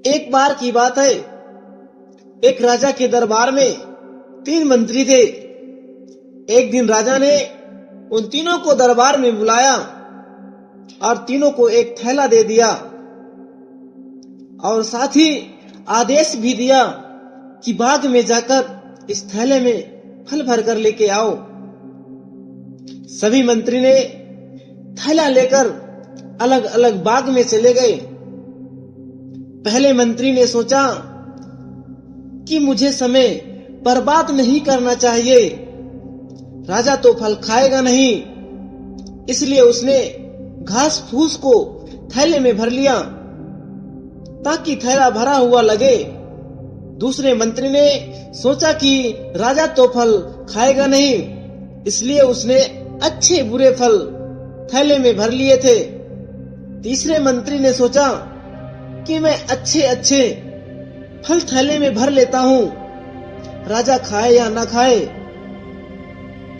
एक बार की बात है, एक राजा के दरबार में 3 मंत्री थे। एक दिन राजा ने उन तीनों को दरबार में बुलाया और तीनों को एक थैला दे दिया और साथ ही आदेश भी दिया कि बाग में जाकर इस थैले में फल भर कर लेके आओ। सभी मंत्री ने थैला लेकर अलग अलग बाग में चले गए। पहले मंत्री ने सोचा कि मुझे समय बर्बाद नहीं करना चाहिए, राजा तो फल खाएगा नहीं, इसलिए उसने घास फूस को थैले में भर लिया ताकि थैला भरा हुआ लगे। दूसरे मंत्री ने सोचा कि राजा तो फल खाएगा नहीं, इसलिए उसने अच्छे बुरे फल थैले में भर लिए थे। तीसरे मंत्री ने सोचा कि मैं अच्छे अच्छे फल थैले में भर लेता हूं, राजा खाए या ना खाए,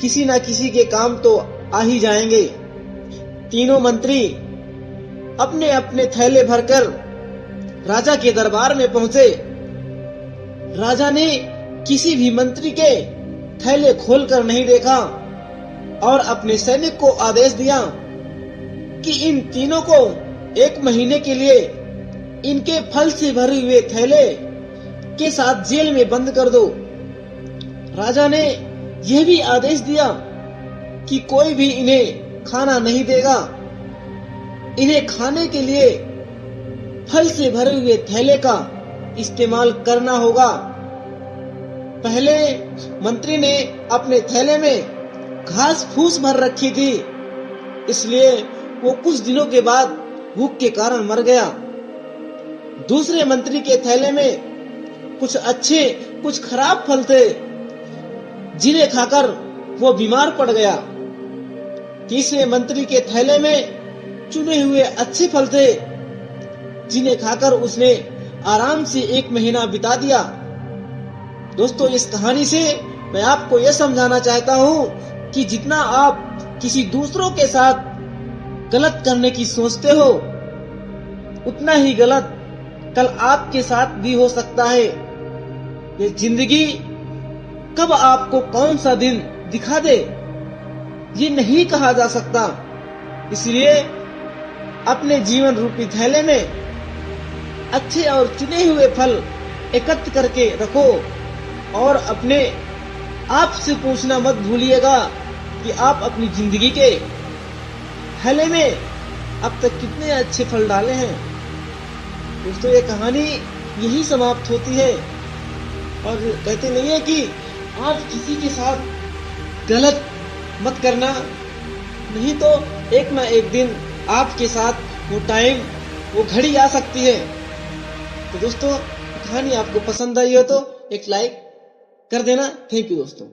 किसी ना किसी के काम तो आ ही जाएंगे। तीनों मंत्री अपने अपने थैले भरकर राजा के दरबार में पहुंचे। राजा ने किसी भी मंत्री के थैले खोलकर नहीं देखा और अपने सैनिक को आदेश दिया कि इन तीनों को 1 महीने के लिए इनके फल से भरे हुए थैले के साथ जेल में बंद कर दो। राजा ने यह भी आदेश दिया कि कोई भी इन्हें खाना नहीं देगा, इन्हें खाने के लिए फल से भरे हुए थैले का इस्तेमाल करना होगा। पहले मंत्री ने अपने थैले में घास फूस भर रखी थी, इसलिए वो कुछ दिनों के बाद भूख के कारण मर गया। दूसरे मंत्री के थैले में कुछ अच्छे कुछ खराब फल थे, जिन्हें खाकर वो बीमार पड़ गया। तीसरे मंत्री के थैले में चुने हुए अच्छे फल थे, जिन्हें खाकर उसने आराम से 1 महीना बिता दिया। दोस्तों, इस कहानी से मैं आपको यह समझाना चाहता हूँ कि जितना आप किसी दूसरों के साथ गलत करने की सोचते हो, उतना ही गलत कल आपके साथ भी हो सकता है। ये जिंदगी कब आपको कौन सा दिन दिखा दे, ये नहीं कहा जा सकता। इसलिए अपने जीवन रूपी थैले में अच्छे और चुने हुए फल एकत्र करके रखो और अपने आप से पूछना मत भूलिएगा कि आप अपनी जिंदगी के थैले में अब तक कितने अच्छे फल डाले हैं। दोस्तों, ये कहानी यही समाप्त होती है और कहते नहीं है कि आप किसी के साथ गलत मत करना, नहीं तो एक ना एक दिन आपके साथ वो टाइम वो घड़ी आ सकती है। तो दोस्तों, कहानी आपको पसंद आई हो तो एक लाइक कर देना। थैंक यू दोस्तों।